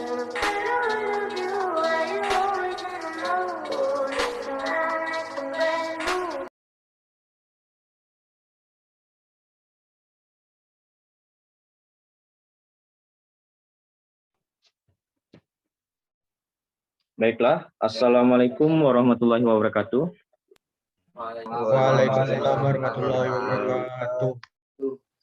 Baiklah, Assalamualaikum warahmatullahi wabarakatuh. Waalaikumsalam warahmatullahi wabarakatuh.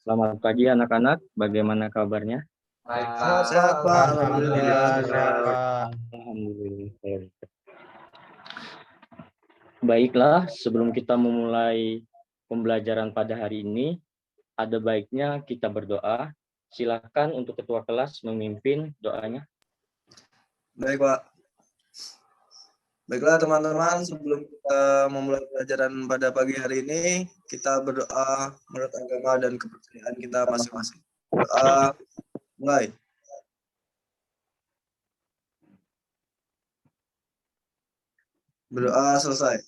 Selamat pagi anak-anak, bagaimana kabarnya? Sehat, Pak. Alhamdulillah sehat, Pak. Alhamdulillah. Baiklah, sebelum kita memulai pembelajaran pada hari ini, ada baiknya kita berdoa. Silakan untuk ketua kelas memimpin doanya. Baik, Pak. Baiklah teman-teman, sebelum kita memulai pelajaran pada pagi hari ini, kita berdoa menurut agama dan kepercayaan kita masing-masing. Doa mulai. Berdoa selesai.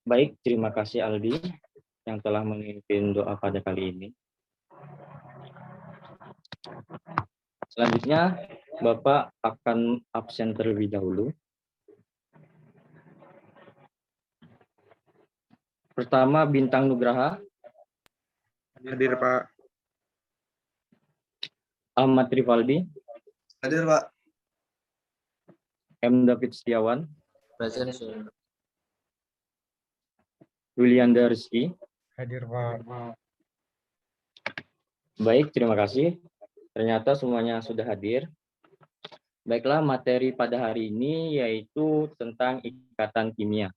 Baik, terima kasih Aldi yang telah memimpin doa pada kali ini. Selanjutnya, Bapak akan absen terlebih dahulu. Pertama, Bintang Nugraha. Hadir, Pak. Ahmad Rivaldi. Hadir, Pak. M. David Setiawan. Present. Willianda Rizky. Hadir, Pak. Baik, terima kasih. Ternyata semuanya sudah hadir. Baiklah, materi pada hari ini yaitu tentang ikatan kimia.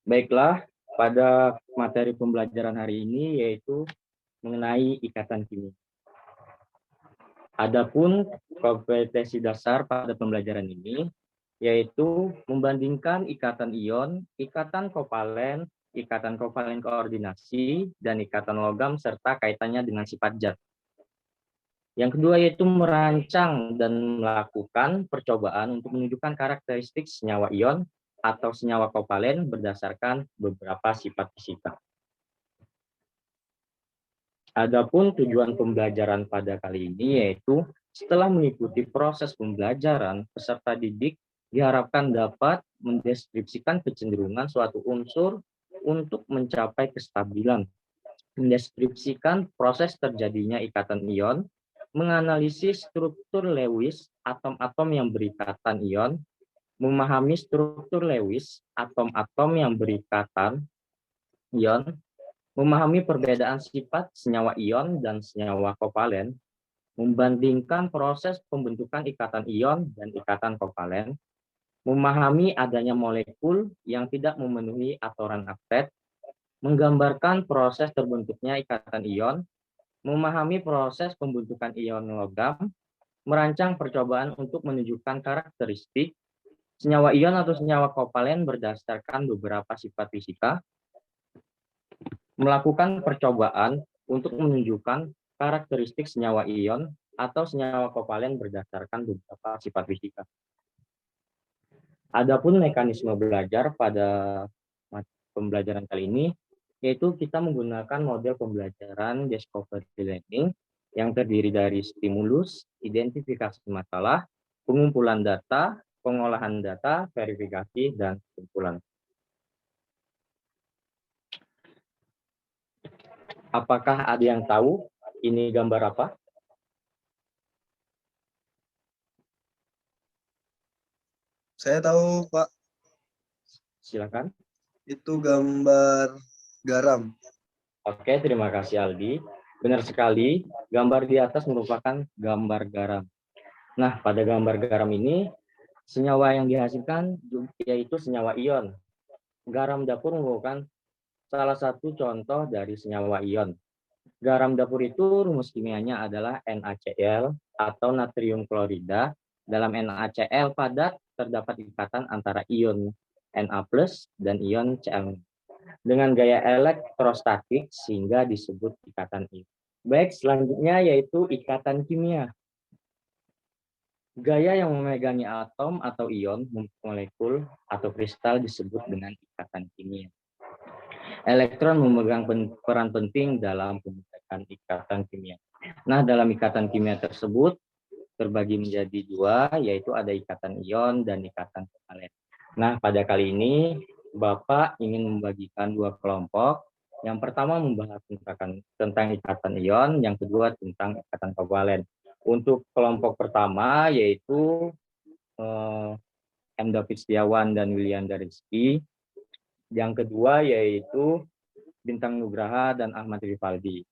Baiklah, pada materi pembelajaran hari ini yaitu mengenai ikatan kimia. Adapun kompetensi dasar pada pembelajaran ini yaitu membandingkan ikatan ion, ikatan kovalen koordinasi, dan ikatan logam serta kaitannya dengan sifat zat. Yang kedua yaitu merancang dan melakukan percobaan untuk menunjukkan karakteristik senyawa ion atau senyawa kovalen berdasarkan beberapa sifat fisika. Adapun tujuan pembelajaran pada kali ini yaitu setelah mengikuti proses pembelajaran, peserta didik diharapkan dapat mendeskripsikan kecenderungan suatu unsur untuk mencapai kestabilan, mendeskripsikan proses terjadinya ikatan ion, menganalisis struktur Lewis atom-atom yang berikatan ion, memahami struktur Lewis atom-atom yang berikatan ion, memahami perbedaan sifat senyawa ion dan senyawa kovalen, membandingkan proses pembentukan ikatan ion dan ikatan kovalen, memahami adanya molekul yang tidak memenuhi atoran aktet, menggambarkan proses terbentuknya ikatan ion, memahami proses pembentukan ion logam, merancang percobaan untuk menunjukkan karakteristik senyawa ion atau senyawa kovalen berdasarkan beberapa sifat fisika, melakukan percobaan untuk menunjukkan karakteristik senyawa ion atau senyawa kovalen berdasarkan beberapa sifat fisika. Adapun mekanisme belajar pada pembelajaran kali ini, yaitu kita menggunakan model pembelajaran discovery learning yang terdiri dari stimulus, identifikasi masalah, pengumpulan data, pengolahan data, verifikasi, dan kesimpulan. Apakah ada yang tahu ini gambar apa? Saya tahu, Pak. Silakan. Itu gambar garam. Oke, terima kasih Aldi. Benar sekali, gambar di atas merupakan gambar garam. Nah, pada gambar garam ini, senyawa yang dihasilkan yaitu senyawa ion. Garam dapur merupakan salah satu contoh dari senyawa ion. Garam dapur itu rumus kimianya adalah NaCl atau natrium klorida. Dalam NaCl padat terdapat ikatan antara ion Na+ dan ion Cl dengan gaya elektrostatik sehingga disebut ikatan ion. Baik, selanjutnya yaitu ikatan kimia. Gaya yang memegangi atom atau ion, molekul, atau kristal disebut dengan ikatan kimia. Elektron memegang peran penting dalam pembentukan ikatan kimia. Nah, dalam ikatan kimia tersebut terbagi menjadi dua, yaitu ada ikatan ion dan ikatan kovalen. Nah, pada kali ini Bapak ingin membagikan dua kelompok. Yang pertama membahas tentang ikatan ion, yang kedua tentang ikatan kovalen. Untuk kelompok pertama yaitu M. David Setiawan dan William Rizky. Yang kedua yaitu Bintang Nugraha dan Ahmad Rivaldi.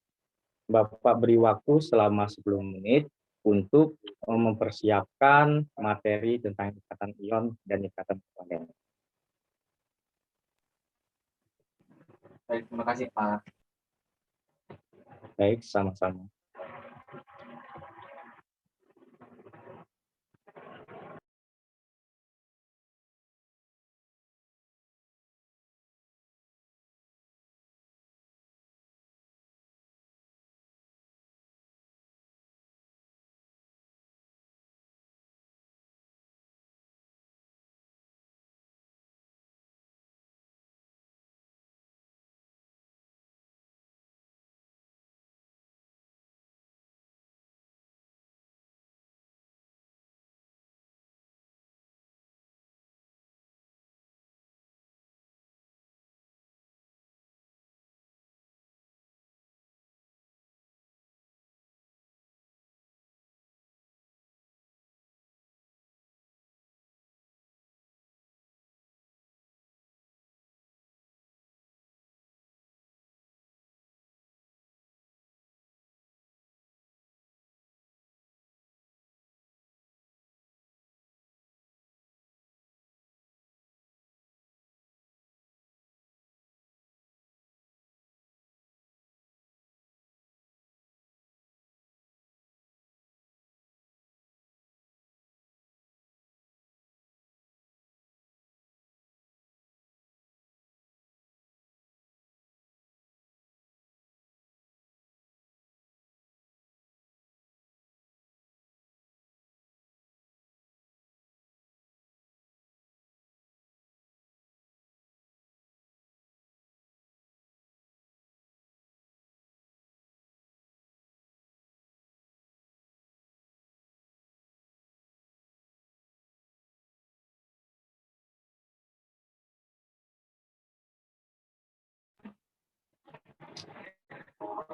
Bapak beri waktu selama 10 menit untuk mempersiapkan materi tentang ikatan ion dan ikatan kovalen. Baik, terima kasih Pak. Baik, sama-sama.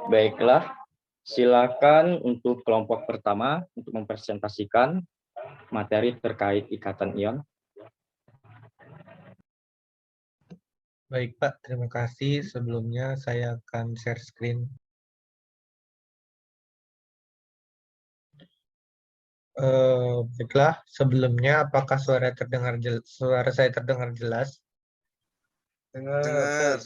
Baiklah, silakan untuk kelompok pertama untuk mempresentasikan materi terkait ikatan ion. Baik Pak, terima kasih. Sebelumnya saya akan share screen. Baiklah, sebelumnya apakah suara saya terdengar jelas? Dengar.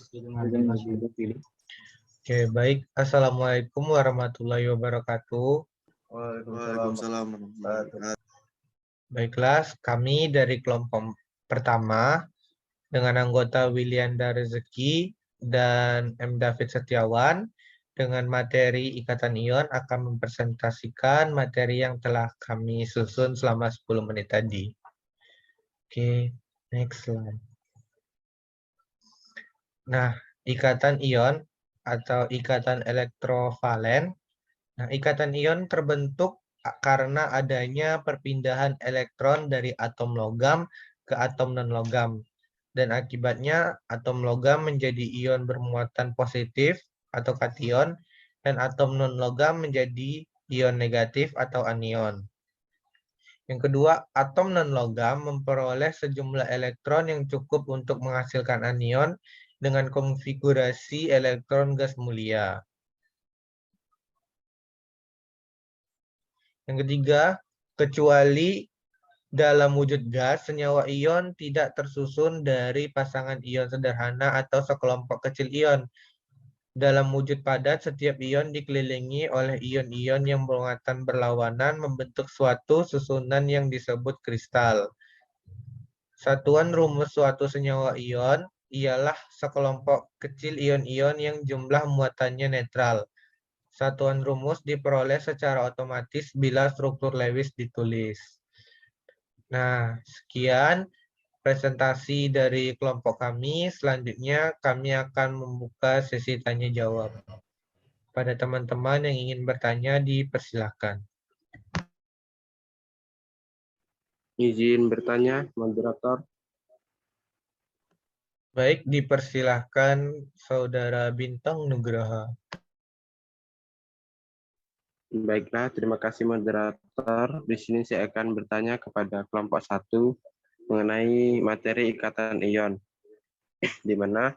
Oke, baik. Assalamualaikum warahmatullahi wabarakatuh. Waalaikumsalam warahmatullahi wabarakatuh. Baiklah, kami dari kelompok pertama dengan anggota Wilianda Rezeki dan M. David Setiawan dengan materi ikatan ion akan mempresentasikan materi yang telah kami susun selama 10 menit tadi. Oke, next slide. Nah, ikatan ion atau ikatan elektrovalen. Nah, ikatan ion terbentuk karena adanya perpindahan elektron dari atom logam ke atom non-logam. Dan akibatnya atom logam menjadi ion bermuatan positif atau kation, dan atom non-logam menjadi ion negatif atau anion. Yang kedua, atom non-logam memperoleh sejumlah elektron yang cukup untuk menghasilkan anion dengan konfigurasi elektron gas mulia. Yang ketiga, kecuali dalam wujud gas, senyawa ion tidak tersusun dari pasangan ion sederhana atau sekelompok kecil ion. Dalam wujud padat, setiap ion dikelilingi oleh ion-ion yang bermuatan berlawanan membentuk suatu susunan yang disebut kristal. Satuan rumus suatu senyawa ion ialah sekelompok kecil ion-ion yang jumlah muatannya netral. Satuan rumus diperoleh secara otomatis bila struktur Lewis ditulis. Nah, sekian presentasi dari kelompok kami. Selanjutnya kami akan membuka sesi tanya jawab. Pada teman-teman yang ingin bertanya, dipersilakan. Izin bertanya, moderator. Baik, dipersilahkan Saudara Bintang Nugraha. Baiklah, terima kasih moderator. Di sini saya akan bertanya kepada kelompok 1 mengenai materi ikatan ion, di mana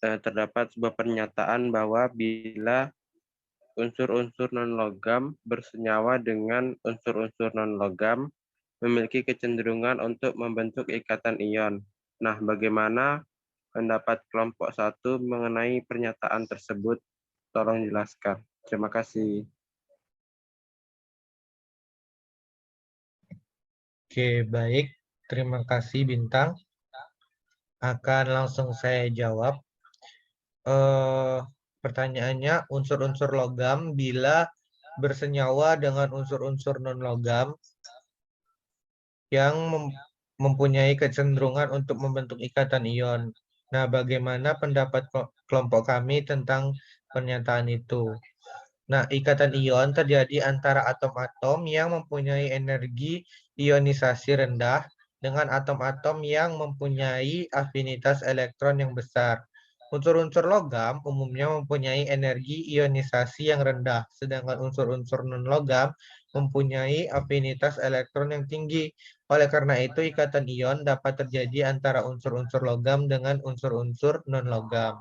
terdapat sebuah pernyataan bahwa bila unsur-unsur non-logam bersenyawa dengan unsur-unsur non-logam memiliki kecenderungan untuk membentuk ikatan ion. Nah, bagaimana pendapat kelompok 1 mengenai pernyataan tersebut? Tolong jelaskan. Terima kasih. Oke, baik. Terima kasih Bintang. Akan langsung saya jawab. Pertanyaannya, unsur-unsur logam bila bersenyawa dengan unsur-unsur non-logam yang mempunyai kecenderungan untuk membentuk ikatan ion. Nah, bagaimana pendapat kelompok kami tentang pernyataan itu? Nah, ikatan ion terjadi antara atom-atom yang mempunyai energi ionisasi rendah dengan atom-atom yang mempunyai afinitas elektron yang besar. Unsur-unsur logam umumnya mempunyai energi ionisasi yang rendah, sedangkan unsur-unsur non-logam mempunyai afinitas elektron yang tinggi. Oleh karena itu, ikatan ion dapat terjadi antara unsur-unsur logam dengan unsur-unsur non-logam.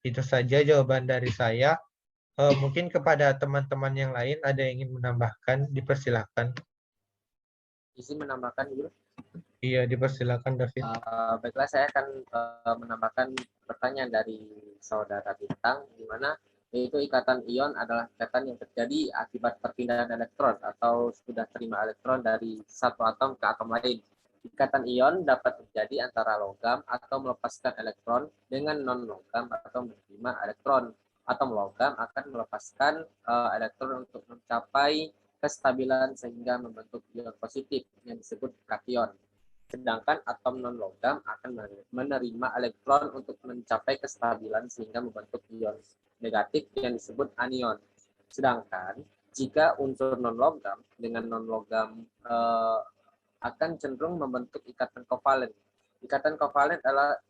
Itu saja jawaban dari saya. Mungkin kepada teman-teman yang lain ada yang ingin menambahkan, dipersilakan. Izin menambahkan dulu. Iya, dipersilakan David. Baiklah, saya akan menambahkan pertanyaan dari saudara Bintang, di mana yaitu ikatan ion adalah ikatan yang terjadi akibat perpindahan elektron atau sudah terima elektron dari satu atom ke atom lain. Ikatan ion dapat terjadi antara logam atau melepaskan elektron dengan non-logam atau menerima elektron. Atom logam akan melepaskan elektron untuk mencapai kestabilan sehingga membentuk ion positif yang disebut kation. Sedangkan atom non-logam akan menerima elektron untuk mencapai kestabilan sehingga membentuk ion negatif yang disebut anion. Sedangkan jika unsur non-logam dengan non-logam akan cenderung membentuk ikatan kovalen. Ikatan kovalen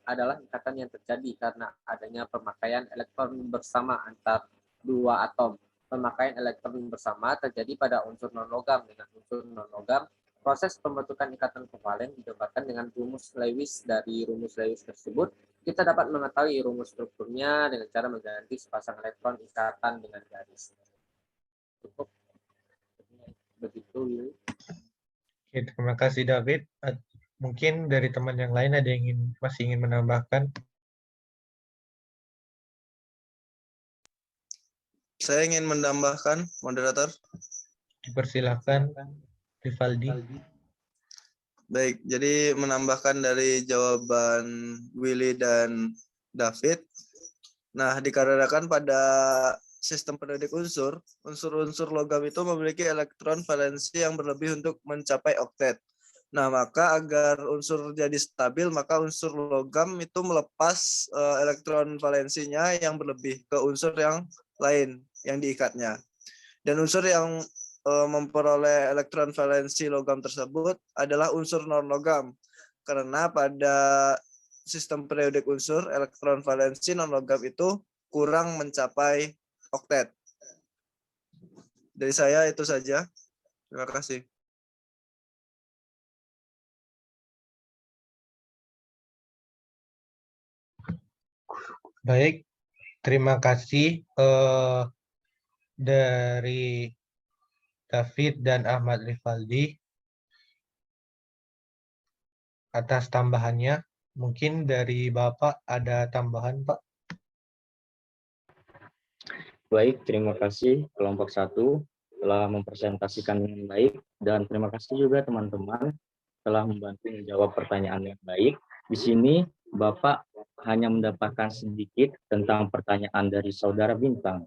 adalah ikatan yang terjadi karena adanya pemakaian elektron bersama antar dua atom. Pemakaian elektron bersama terjadi pada unsur non-logam dengan unsur non-logam. Proses pembentukan ikatan kovalen digambarkan dengan rumus Lewis. Dari rumus Lewis tersebut, kita dapat mengetahui rumus strukturnya dengan cara mengganti sepasang elektron ikatan dengan garis. Cukup. Begitu, Willy. Oke, terima kasih David. Mungkin dari teman yang lain ada yang masih ingin menambahkan. Saya ingin menambahkan, moderator. Dipersilakan, Rivaldi. Baik, jadi menambahkan dari jawaban Willy dan David. Nah, dikarenakan pada sistem periodik unsur, unsur-unsur logam itu memiliki elektron valensi yang berlebih untuk mencapai oktet. Nah, maka agar unsur jadi stabil, maka unsur logam itu melepas elektron valensinya yang berlebih ke unsur yang lain yang diikatnya. Dan unsur yang memperoleh elektron valensi logam tersebut adalah unsur non-logam. Karena pada sistem periodik unsur, elektron valensi non-logam itu kurang mencapai oktet. Dari saya itu saja. Terima kasih. Baik, terima kasih dari David dan Ahmad Rivaldi atas tambahannya. Mungkin dari Bapak ada tambahan, Pak? Baik, terima kasih kelompok 1 telah mempresentasikan dengan baik, dan terima kasih juga teman-teman telah membantu menjawab pertanyaan yang baik. Di sini Bapak hanya mendapatkan sedikit tentang pertanyaan dari saudara Bintang.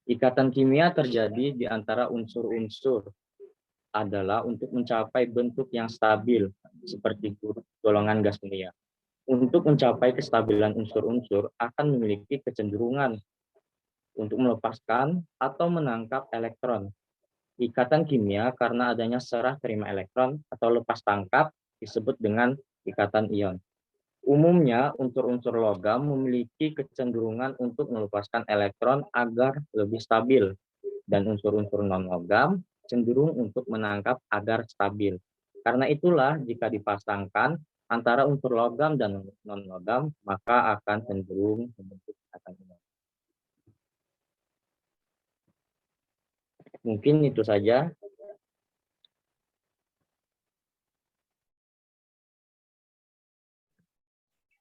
Ikatan kimia terjadi di antara unsur-unsur adalah untuk mencapai bentuk yang stabil, seperti golongan gas mulia. Untuk mencapai kestabilan unsur-unsur akan memiliki kecenderungan untuk melepaskan atau menangkap elektron. Ikatan kimia karena adanya serah terima elektron atau lepas tangkap disebut dengan ikatan ion. Umumnya, unsur-unsur logam memiliki kecenderungan untuk melepaskan elektron agar lebih stabil, dan unsur-unsur non-logam cenderung untuk menangkap agar stabil. Karena itulah, jika dipasangkan antara unsur logam dan non-logam, maka akan cenderung membentuk ikatan ion. Mungkin itu saja.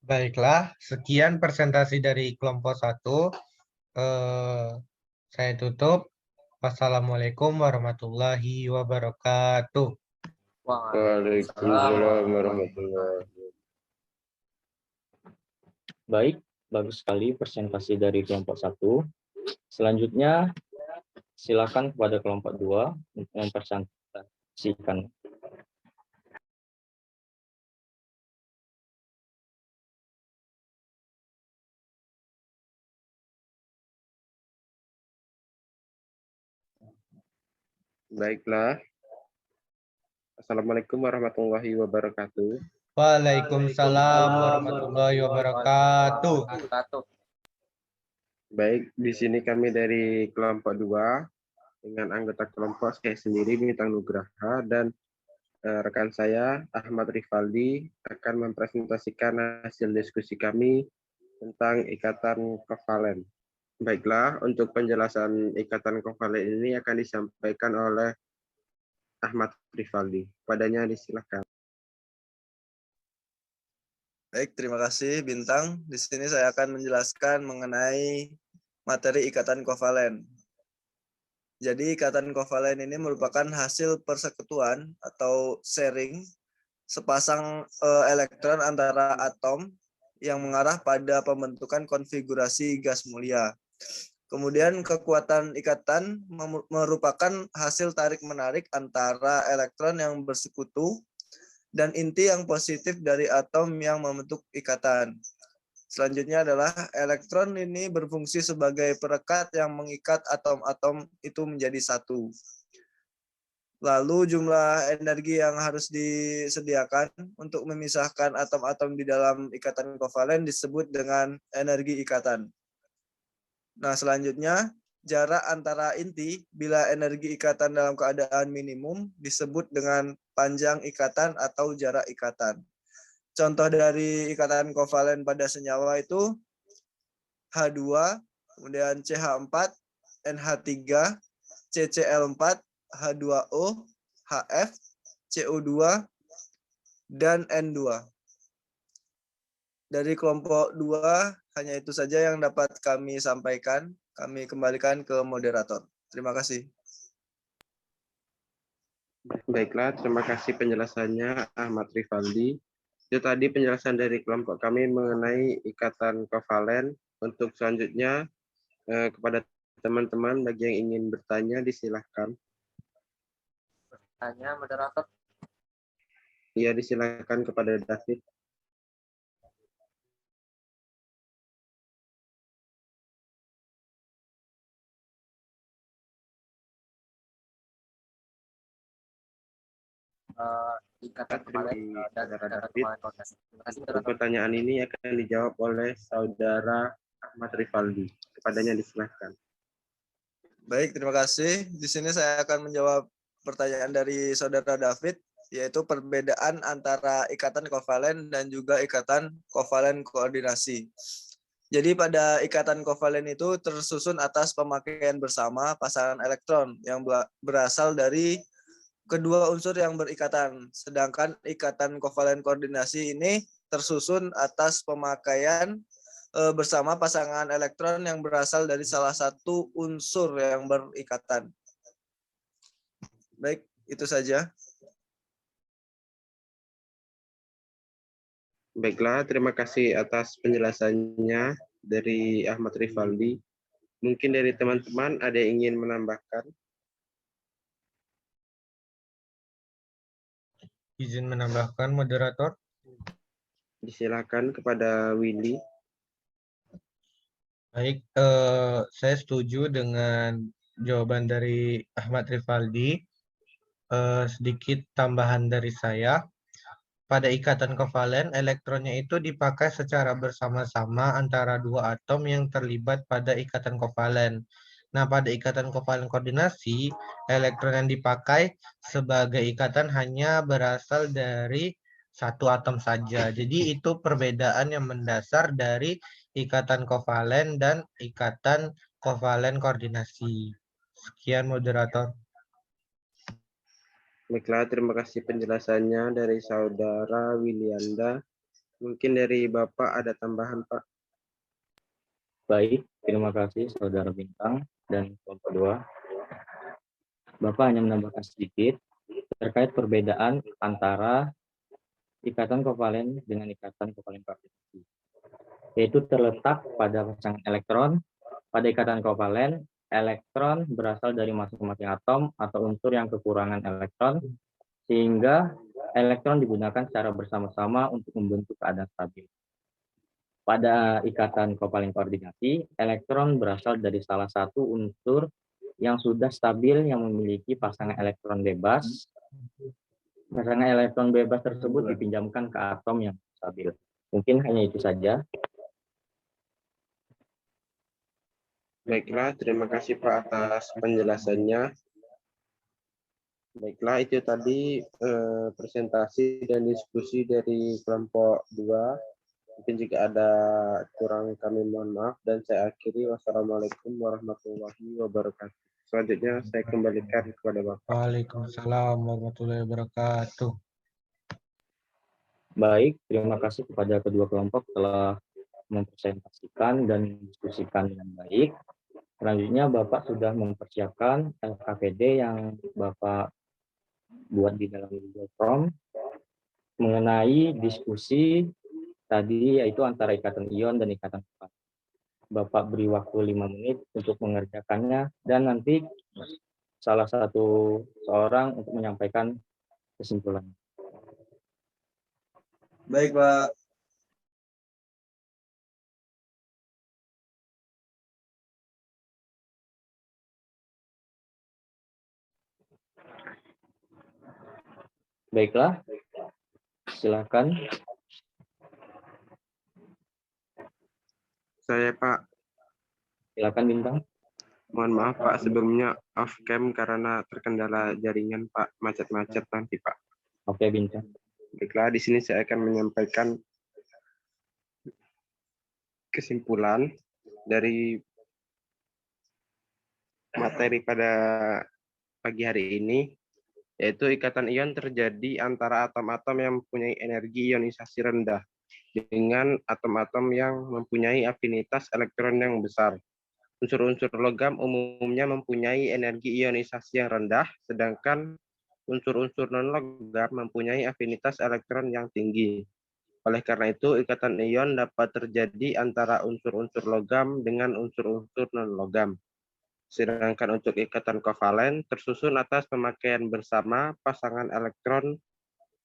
Baiklah, sekian presentasi dari kelompok 1. Saya tutup. Wassalamualaikum warahmatullahi wabarakatuh. Waalaikumsalam warahmatullahi wabarakatuh. Baik, bagus sekali presentasi dari kelompok 1. Selanjutnya, silakan kepada kelompok 2 untuk mempresentasikan. Baiklah. Assalamualaikum warahmatullahi wabarakatuh. Waalaikumsalam warahmatullahi wabarakatuh. Baik, di sini kami dari kelompok 2 dengan anggota kelompok saya sendiri Bintang Nugraha dan rekan saya Ahmad Rifaldi akan mempresentasikan hasil diskusi kami tentang ikatan kovalen. Baiklah, untuk penjelasan ikatan kovalen ini akan disampaikan oleh Ahmad Rifaldi. Padanya disilakan. Baik, terima kasih Bintang. Di sini saya akan menjelaskan mengenai materi ikatan kovalen. Jadi ikatan kovalen ini merupakan hasil persekutuan atau sharing sepasang elektron antara atom yang mengarah pada pembentukan konfigurasi gas mulia. Kemudian kekuatan ikatan merupakan hasil tarik-menarik antara elektron yang bersekutu dan inti yang positif dari atom yang membentuk ikatan. Selanjutnya adalah elektron ini berfungsi sebagai perekat yang mengikat atom-atom itu menjadi satu. Lalu jumlah energi yang harus disediakan untuk memisahkan atom-atom di dalam ikatan kovalen disebut dengan energi ikatan. Nah, selanjutnya jarak antara inti bila energi ikatan dalam keadaan minimum disebut dengan panjang ikatan atau jarak ikatan. Contoh dari ikatan kovalen pada senyawa itu H2, kemudian CH4, NH3, CCl4, H2O, HF, CO2, dan N2. Dari kelompok 2, hanya itu saja yang dapat kami sampaikan. Kami kembalikan ke moderator. Terima kasih. Baiklah, terima kasih penjelasannya Ahmad Rifaldi. Itu tadi penjelasan dari kelompok kami mengenai ikatan kovalen. Untuk selanjutnya, kepada teman-teman bagi yang ingin bertanya, disilahkan. Tanya moderator. Iya, disilakan kepada David. Ikatan kemarin dan ikatan David. kemarin koordinasi. Terima kasih Untuk moderator. pertanyaan ini akan dijawab oleh saudara Ahmad Rifaldi. Kepadanya disilahkan. Baik, terima kasih. Di sini saya akan menjawab pertanyaan dari saudara David, yaitu perbedaan antara ikatan kovalen dan juga ikatan kovalen koordinasi. Jadi pada ikatan kovalen itu tersusun atas pemakaian bersama pasangan elektron yang berasal dari kedua unsur yang berikatan. Sedangkan ikatan kovalen koordinasi ini tersusun atas pemakaian bersama pasangan elektron yang berasal dari salah satu unsur yang berikatan. Baik, itu saja. Baiklah, terima kasih atas penjelasannya dari Ahmad Rifaldi. Mungkin dari teman-teman ada yang ingin menambahkan? Izin menambahkan, moderator. Disilakan kepada Willy. Baik, saya setuju dengan jawaban dari Ahmad Rifaldi. Sedikit tambahan dari saya. Pada ikatan kovalen, elektronnya itu dipakai secara bersama-sama antara dua atom yang terlibat pada ikatan kovalen. Nah, pada ikatan kovalen koordinasi, elektron yang dipakai sebagai ikatan hanya berasal dari satu atom saja. Jadi itu perbedaan yang mendasar dari ikatan kovalen dan ikatan kovalen koordinasi. Sekian, moderator. Baiklah, terima kasih penjelasannya dari Saudara Wilianda. Mungkin dari Bapak ada tambahan, Pak? Baik, terima kasih Saudara Bintang dan kelompok 2. Bapak hanya menambahkan sedikit terkait perbedaan antara ikatan kovalen dengan ikatan kovalen koordinasi, yaitu terletak pada pasangan elektron. Pada ikatan kovalen, elektron berasal dari masing-masing atom atau unsur yang kekurangan elektron, sehingga elektron digunakan secara bersama-sama untuk membentuk keadaan stabil. Pada ikatan kovalen koordinasi, elektron berasal dari salah satu unsur yang sudah stabil yang memiliki pasangan elektron bebas. Pasangan elektron bebas tersebut dipinjamkan ke atom yang stabil. Mungkin hanya itu saja. Baiklah, terima kasih Pak atas penjelasannya. Baiklah, itu tadi presentasi dan diskusi dari kelompok 2. Mungkin jika ada kurang kami mohon maaf dan saya akhiri. Wassalamualaikum warahmatullahi wabarakatuh. Selanjutnya saya kembalikan kepada Bapak. Waalaikumsalam warahmatullahi wabarakatuh. Baik, terima kasih kepada kedua kelompok telah mempresentasikan dan mendiskusikan dengan baik. Selanjutnya Bapak sudah mempersiapkan LKPD yang Bapak buat di dalam Google Form mengenai diskusi tadi, yaitu antara ikatan ion dan ikatan kovalen. Bapak beri waktu 5 menit untuk mengerjakannya dan nanti salah satu seorang untuk menyampaikan kesimpulan. Baik, Pak. Baiklah, silakan. Saya Pak. Silakan Bintang. Mohon maaf Pak, sebelumnya off cam karena terkendala jaringan Pak, macet-macet nanti Pak. Oke Bintang. Baiklah, di sini saya akan menyampaikan kesimpulan dari materi pada pagi hari ini, yaitu ikatan ion terjadi antara atom-atom yang mempunyai energi ionisasi rendah dengan atom-atom yang mempunyai afinitas elektron yang besar. Unsur-unsur logam umumnya mempunyai energi ionisasi yang rendah, sedangkan unsur-unsur non-logam mempunyai afinitas elektron yang tinggi. Oleh karena itu, ikatan ion dapat terjadi antara unsur-unsur logam dengan unsur-unsur non-logam. Sedangkan untuk ikatan kovalen tersusun atas pemakaian bersama pasangan elektron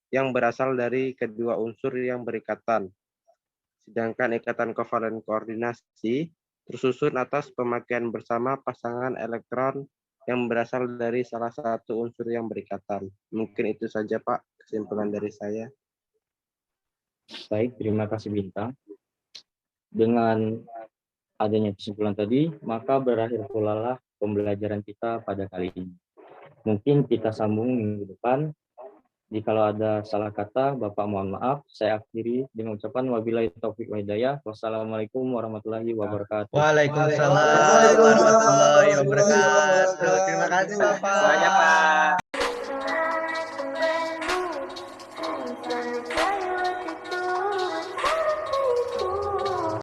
yang berasal dari kedua unsur yang berikatan. Sedangkan ikatan kovalen koordinasi tersusun atas pemakaian bersama pasangan elektron yang berasal dari salah satu unsur yang berikatan. Mungkin itu saja Pak, kesimpulan dari saya. Baik, terima kasih Bintang. Dengan adanya kesimpulan tadi, maka berakhir pula lah pembelajaran kita pada kali ini. Mungkin kita sambung minggu depan. Jikalau ada salah kata, Bapak mohon maaf. Saya akhiri dengan ucapan wabillahi taufiq wa hidayah. Wassalamualaikum warahmatullahi wabarakatuh. Waalaikumsalam warahmatullahi wabarakatuh. Terima kasih Bapak. Semuanya Pak.